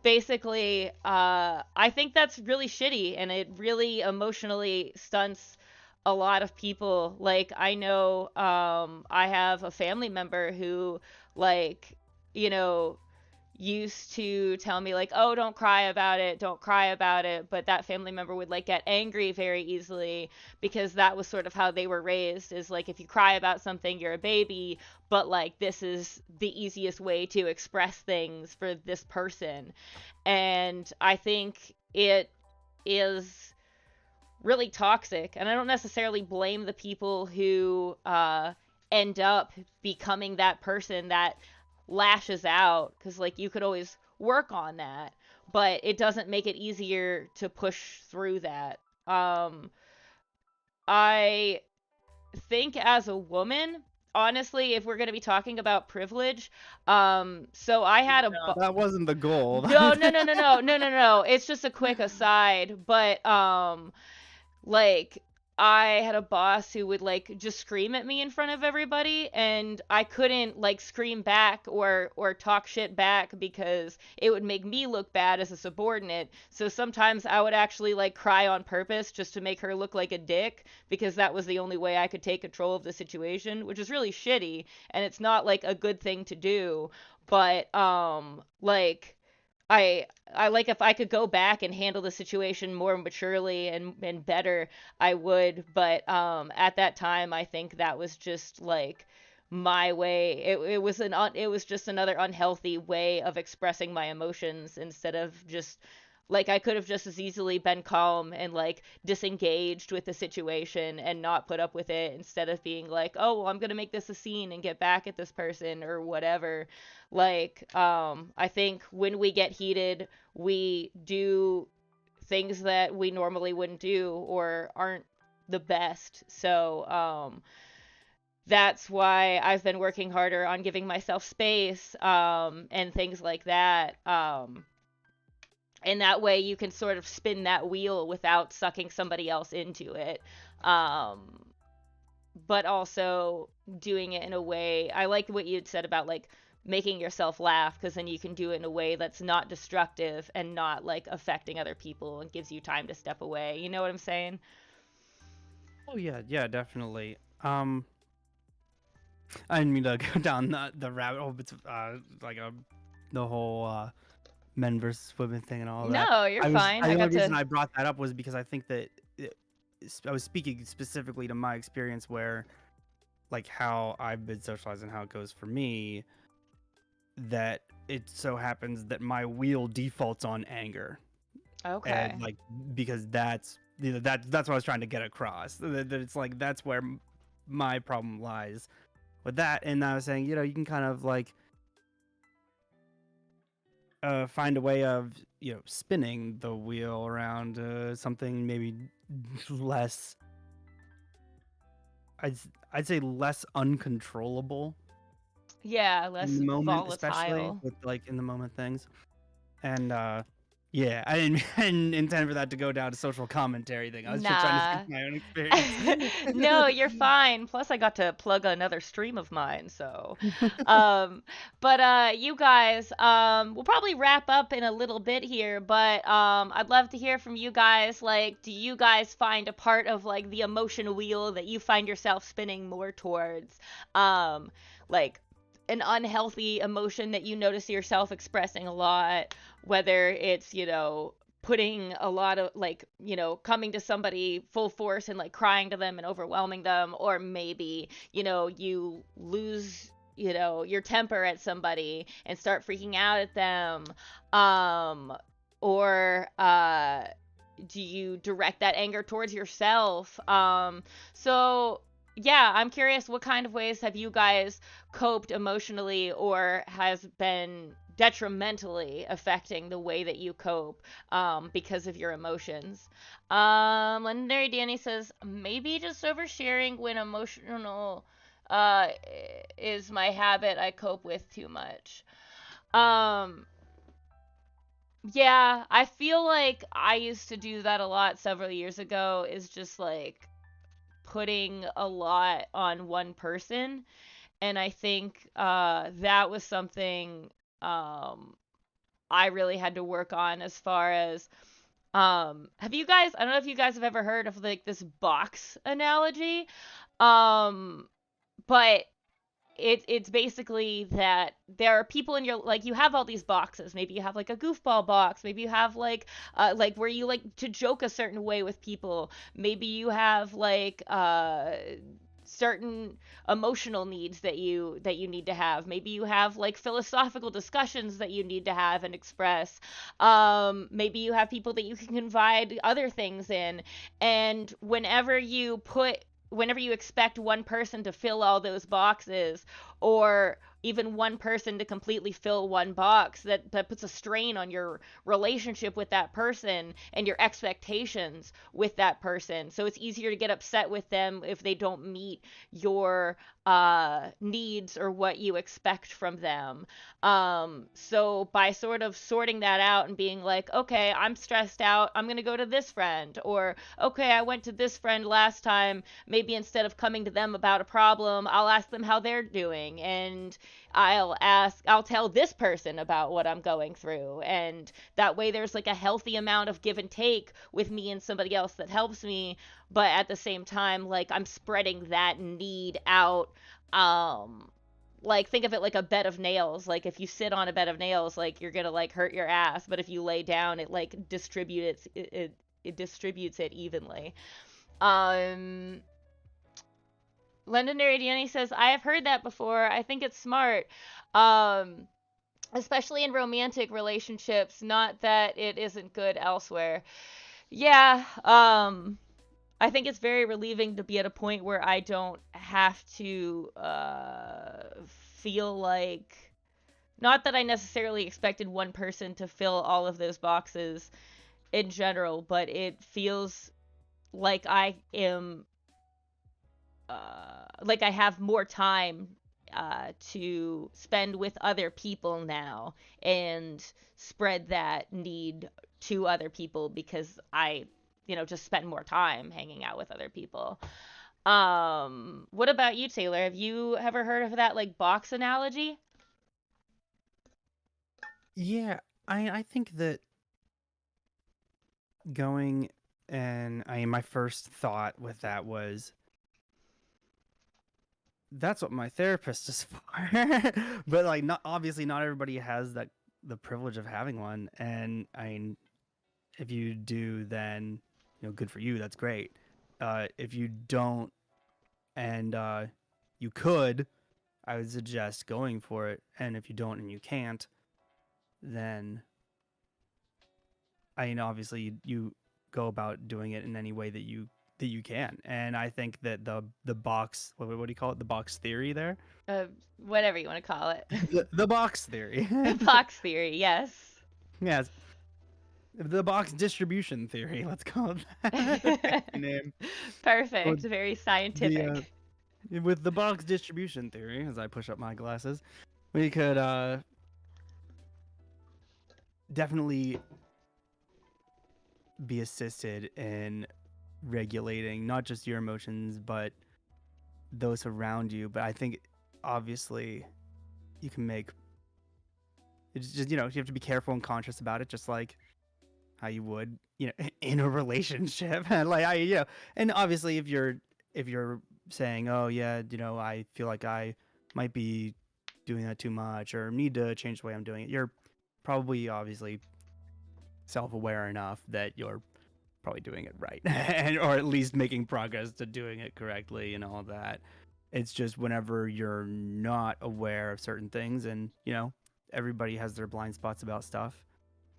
basically, I think that's really shitty, and it really emotionally stunts a lot of people. Like, I know, I have a family member who, like, you know, used to tell me like, oh, don't cry about it, don't cry about it, but that family member would like get angry very easily because that was sort of how they were raised, is like, if you cry about something, you're a baby, but like this is the easiest way to express things for this person. And I think it is really toxic, and I don't necessarily blame the people who end up becoming that person that lashes out, because like you could always work on that, but it doesn't make it easier to push through that. I think as a woman, honestly, if we're going to be talking about privilege, so I had a No, that wasn't the goal. no, no, no, no, no, no, no, no. It's just a quick aside, but like, I had a boss who would like just scream at me in front of everybody, and I couldn't like scream back or talk shit back because it would make me look bad as a subordinate. So sometimes I would actually like cry on purpose just to make her look like a dick, because that was the only way I could take control of the situation, which is really shitty, and it's not like a good thing to do. But like, I like, if I could go back and handle the situation more maturely and better, I would. But at that time, I think that was just like my way. It was it was just another unhealthy way of expressing my emotions, instead of just like, I could have just as easily been calm and like disengaged with the situation and not put up with it, instead of being like, oh, well, I'm gonna make this a scene and get back at this person or whatever. Like, I think when we get heated, we do things that we normally wouldn't do or aren't the best. So, that's why I've been working harder on giving myself space, and things like that. And that way you can sort of spin that wheel without sucking somebody else into it. Um, but also doing it in a way, I like what you'd said about like making yourself laugh, because then you can do it in a way that's not destructive and not like affecting other people and gives you time to step away. You know what I'm saying? Oh yeah, yeah, definitely. I didn't mean to go down the rabbit hole, but like the whole men versus women thing and all that. No, you're fine. The I only got reason to. I brought that up was because I think that I was speaking specifically to my experience where, like, how I've been socialized and how it goes for me. That it so happens that my wheel defaults on anger, and Okay. like, because that's, that's what I was trying to get across. That it's like that's where my problem lies. with that. And I was saying, you can kind of like find a way of spinning the wheel around something maybe less. I'd I'd say less uncontrollable Yeah, in less the moment, especially volatile. with like in the moment things. And yeah, I didn't, I didn't intend for that to go down to social commentary thing. I was just trying to speak Nah. my own experience. No, you're fine. Plus, I got to plug another stream of mine, so. Um, but you guys, we'll probably wrap up in a little bit here, but I'd love to hear from you guys. Like, do you guys find a part of like the emotion wheel that you find yourself spinning more towards? Um, like an unhealthy emotion that you notice yourself expressing a lot, whether it's, putting a lot of like, coming to somebody full force and like crying to them and overwhelming them, or maybe, you lose, your temper at somebody and start freaking out at them. um or do you direct that anger towards yourself? So yeah, I'm curious, what kind of ways have you guys coped emotionally, or has been detrimentally affecting the way that you cope because of your emotions? Legendary Danny says maybe just oversharing when emotional uh, is my habit. I cope with too much. Um, yeah, I feel like I used to do that a lot several years ago, is just like putting a lot on one person. And I think that was something um, I really had to work on, as far as have you guys, I don't know if you guys have ever heard of like this box analogy. Um but it's basically that there are people in your, like, you have all these boxes. Maybe you have like a goofball box, maybe you have like where you like to joke a certain way with people, maybe you have like certain emotional needs that you need to have, maybe you have like philosophical discussions that you need to have and express. Maybe you have people that you can confide other things in. And whenever you expect one person to fill all those boxes, or even one person to completely fill one box, that puts a strain on your relationship with that person and your expectations with that person. So it's easier to get upset with them if they don't meet your needs or what you expect from them. So by sort of sorting that out and being like, okay, I'm stressed out, I'm gonna go to this friend, or okay, I went to this friend last time, maybe instead of coming to them about a problem, I'll ask them how they're doing, and I'll tell this person about what I'm going through. And that way there's like a healthy amount of give and take with me and somebody else that helps me, but at the same time, like, I'm spreading that need out. um like, think of it like a bed of nails. Like, if you sit on a bed of nails, like, you're gonna like hurt your ass, but if you lay down, it like it distributes it evenly. um Legendary Danny says, I have heard that before. I think it's smart. Um, Especially in romantic relationships, not that it isn't good elsewhere. Yeah, I think it's very relieving to be at a point where I don't have to feel like, not that I necessarily expected one person to fill all of those boxes in general, but it feels like I am like I have more time to spend with other people now, and spread that need to other people, because I, just spend more time hanging out with other people. What about you, Taylor? Have you ever heard of that like box analogy? Yeah, I think that going and I mean, my first thought with that was that's what my therapist is for. But like, not obviously not everybody has that the privilege of having one. And I mean, if you do, then good for you. That's great. If you don't, and you could, I would suggest going for it. And if you don't and you can't, then I mean, obviously you go about doing it in any way that you that you can. And I think that the box, what do you call it? The box theory there? Whatever you want to call it. The box theory. Box theory, yes. Yes, the box distribution theory. Let's call it that. A fancy name. Perfect. With Very the scientific. with the box distribution theory, as I push up my glasses, we could definitely be assisted in regulating not just your emotions but those around you. But I think obviously you can make it's just, you have to be careful and conscious about it, just like how you would, in a relationship. And like and obviously if you're saying, oh yeah, I feel like I might be doing that too much or need to change the way I'm doing it, you're probably obviously self-aware enough that you're probably doing it right, and or at least making progress to doing it correctly and all of that. It's just whenever you're not aware of certain things, and everybody has their blind spots about stuff.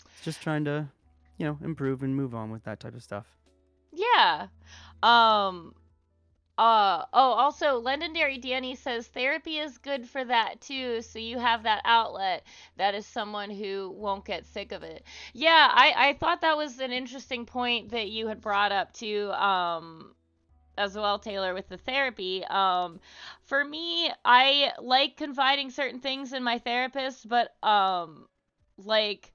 It's just trying to, improve and move on with that type of stuff. Yeah. Um also Legendary Danny says therapy is good for that too, so you have that outlet. That is someone who won't get sick of it. Yeah, I thought that was an interesting point that you had brought up too, as well, Taylor, with the therapy. For me, I like confiding certain things in my therapist, but like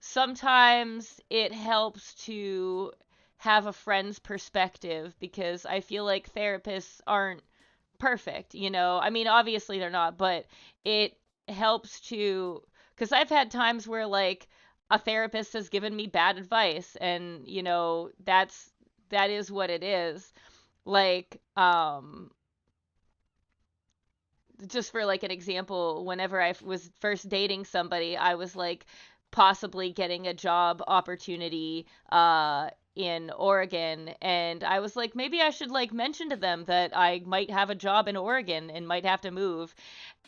sometimes it helps to have a friend's perspective because I feel like therapists aren't perfect, you know? I mean, obviously they're not, but it helps to, because I've had times where like a therapist has given me bad advice, and that is what it is. Like, just for like an example, whenever I was first dating somebody, I was like possibly getting a job opportunity in Oregon, and I was like maybe I should like mention to them that I might have a job in Oregon and might have to move.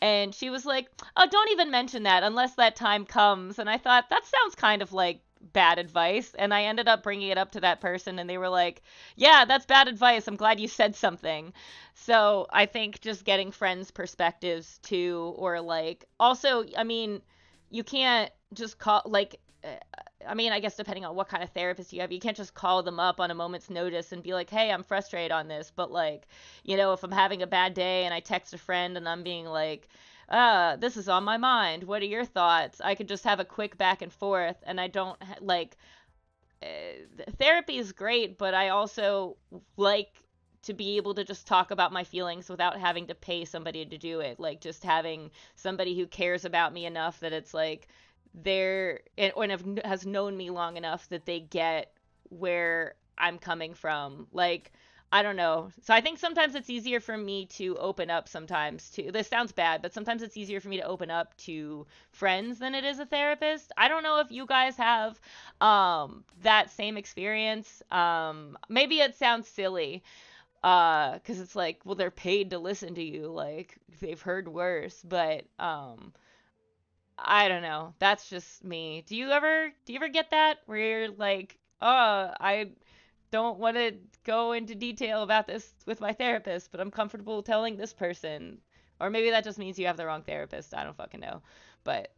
And she was like, "Oh, don't even mention that unless that time comes." And I thought that sounds kind of like bad advice, and I ended up bringing it up to that person, and they were like, "Yeah, that's bad advice. I'm glad you said something." So I think just getting friends' perspectives too, or like also, I mean, you can't just call like. I mean, I guess depending on what kind of therapist you have, you can't just call them up on a moment's notice and be like, "Hey, I'm frustrated on this." But like, if I'm having a bad day and I text a friend and I'm being like, this is on my mind. What are your thoughts? I could just have a quick back and forth, and I don't like therapy is great, but I also like to be able to just talk about my feelings without having to pay somebody to do it. Like just having somebody who cares about me enough that it's like they're and has known me long enough that they get where I'm coming from. Like I don't know. So I think sometimes it's easier for me to open up sometimes to this sounds bad, but sometimes it's easier for me to open up to friends than it is a therapist. I don't know if you guys have that same experience. Maybe it sounds silly cuz it's like, well, they're paid to listen to you, like they've heard worse, but I don't know. That's just me. Do you ever get that where you're like, "Oh, I don't want to go into detail about this with my therapist, but I'm comfortable telling this person." Or maybe that just means you have the wrong therapist. I don't fucking know. But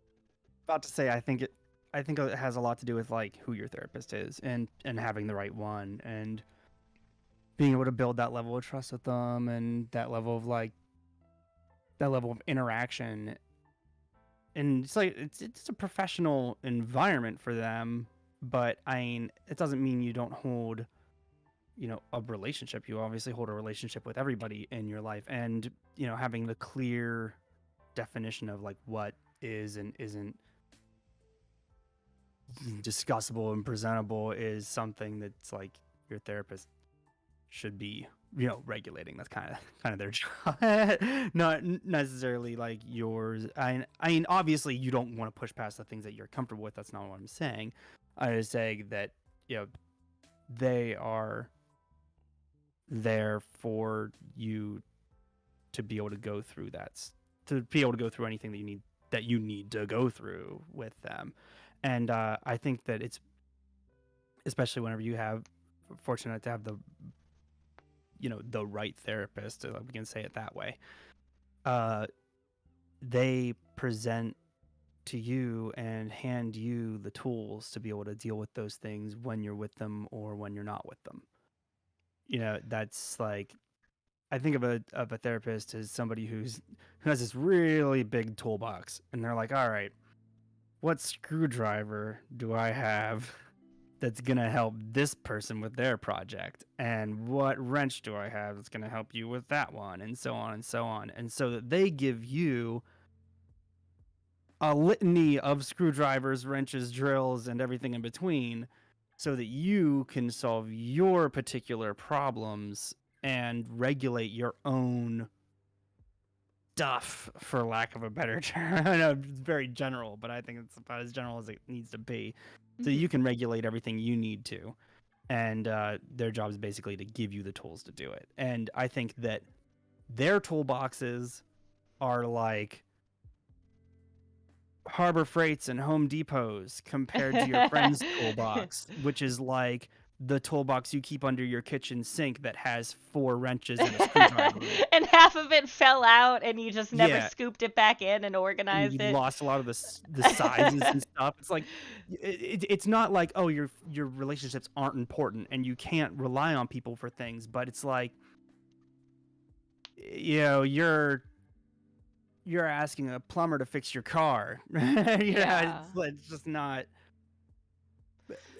About to say, I think it has a lot to do with like who your therapist is, and having the right one, and being able to build that level of trust with them, and that level of interaction. And it's like it's a professional environment for them, but I mean, it doesn't mean you don't hold, a relationship. You obviously hold a relationship with everybody in your life, and having the clear definition of like what is and isn't discussable and presentable is something that's like your therapist should be, regulating. That's kind of their job. Not necessarily like yours. I mean obviously you don't want to push past the things that you're comfortable with. That's not what I'm saying. I was saying that, they are there for you to be able to go through to be able to go through anything that you need to go through with them. And I think that it's especially whenever you have fortunate to have the the right therapist, we can say it that way, they present to you and hand you the tools to be able to deal with those things when you're with them or when you're not with them. That's like, I think of a therapist as somebody who has this really big toolbox, and they're like, all right, what screwdriver do I have that's gonna help this person with their project, and what wrench do I have that's gonna help you with that one, and so on and so on, and so that they give you a litany of screwdrivers, wrenches, drills, and everything in between, so that you can solve your particular problems and regulate your own stuff, for lack of a better term. I know it's very general, but I think it's about as general as it needs to be. So you can regulate everything you need to. And their job is basically to give you the tools to do it. And I think that their toolboxes are like Harbor Freight's and Home Depot's compared to your friend's toolbox, which is like the toolbox you keep under your kitchen sink that has 4 wrenches and a screwdriver in it. And half of it fell out, and you just never Yeah, scooped it back in and and organized you it. lost a lot of the sizes and stuff. It's like it's not like, oh, your relationships aren't important and you can't rely on people for things, but it's like, you're asking a plumber to fix your car. Yeah. It's just not.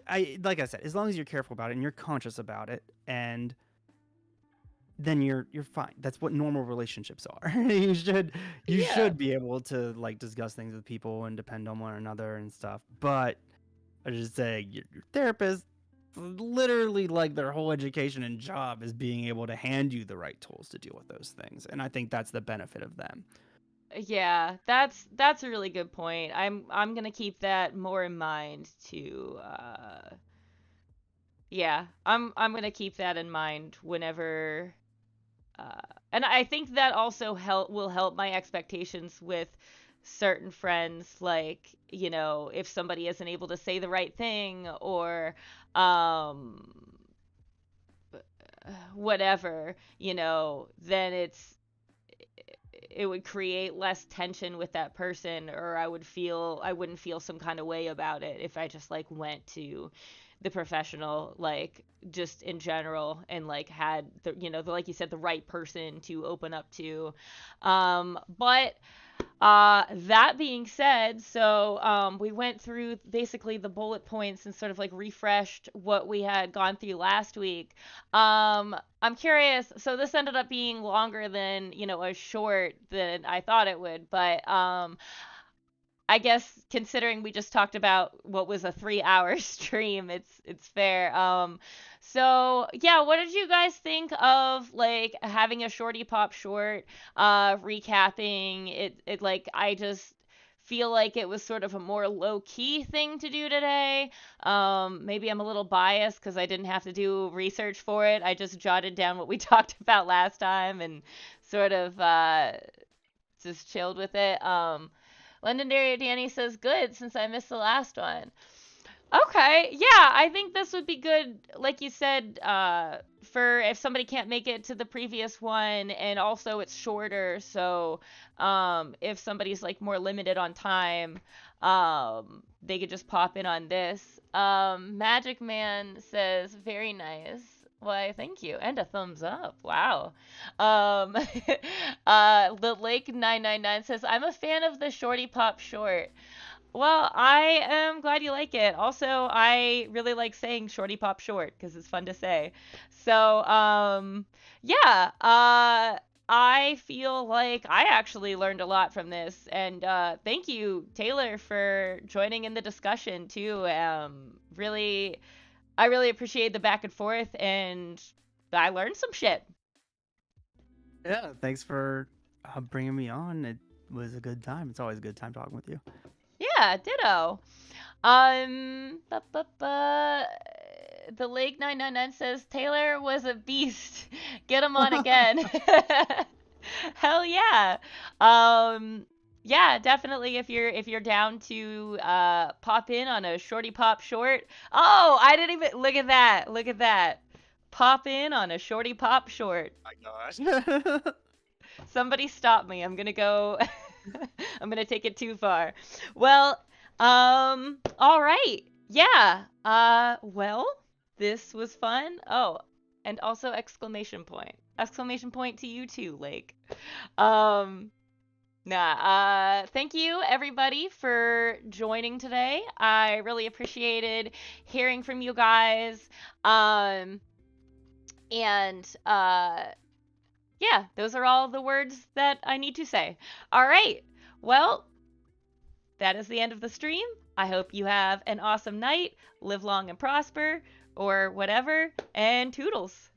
Like I said, as long as you're careful about it and you're conscious about it, and then you're fine. That's what normal relationships are. you should Yeah. be able to like discuss things with people and depend on one another and stuff. But I just say your therapist, literally like their whole education and job is being able to hand you the right tools to deal with those things, and I think that's the benefit of them. Yeah, that's a really good point. I'm gonna keep that more in mind too. Yeah, I'm gonna keep that in mind whenever. Uh, and I think that also will help my expectations with certain friends, like, if somebody isn't able to say the right thing, or um whatever, then it would create less tension with that person, or I wouldn't feel some kind of way about it if I just like went to the professional, like, just in general, and like had like you said, the right person to open up to. But that being said, so we went through basically the bullet points and sort of like refreshed what we had gone through last week. I'm curious. So this ended up being longer than, a short than I thought it would, but I guess considering we just talked about what was a 3 hour stream, it's fair. So yeah, what did you guys think of like having a shorty pop short, recapping it like I just feel like it was sort of a more low key thing to do today. Maybe I'm a little biased because I didn't have to do research for it. I just jotted down what we talked about last time and sort of just chilled with it. Legendary Danny says good since I missed the last one. Okay, yeah, I think this would be good, like you said, for if somebody can't make it to the previous one, and also it's shorter, so if somebody's like more limited on time, they could just pop in on this. Magic Man says very nice. Why, thank you, and a thumbs up. Wow. Um, the Lake 999 says I'm a fan of the Shorty Pop short. Well, I am glad you like it. Also, I really like saying shorty pop short because it's fun to say. So, yeah, I feel like I actually learned a lot from this, and thank you, Taylor, for joining in the discussion too. I really appreciate the back and forth, and I learned some shit. Yeah, thanks for bringing me on. It was a good time. It's always a good time talking with you. Yeah, ditto. The Lake 999 says Taylor was a beast. Get him on again. Hell yeah. Yeah, definitely if you're down to pop in on a shorty pop short. Oh, I didn't even look at that. Look at that. pop in on a shorty pop short. My gosh. Somebody stop me. I'm gonna go. I'm gonna take it too far. Well, all right. Yeah. Well, this was fun. Oh, and also exclamation point. Exclamation point to you too, Lake. Um, thank you everybody for joining today. I really appreciated hearing from you guys. Um, and yeah, those are all the words that I need to say. All right. Well, that is the end of the stream. I hope you have an awesome night. Live long and prosper, or whatever, and toodles.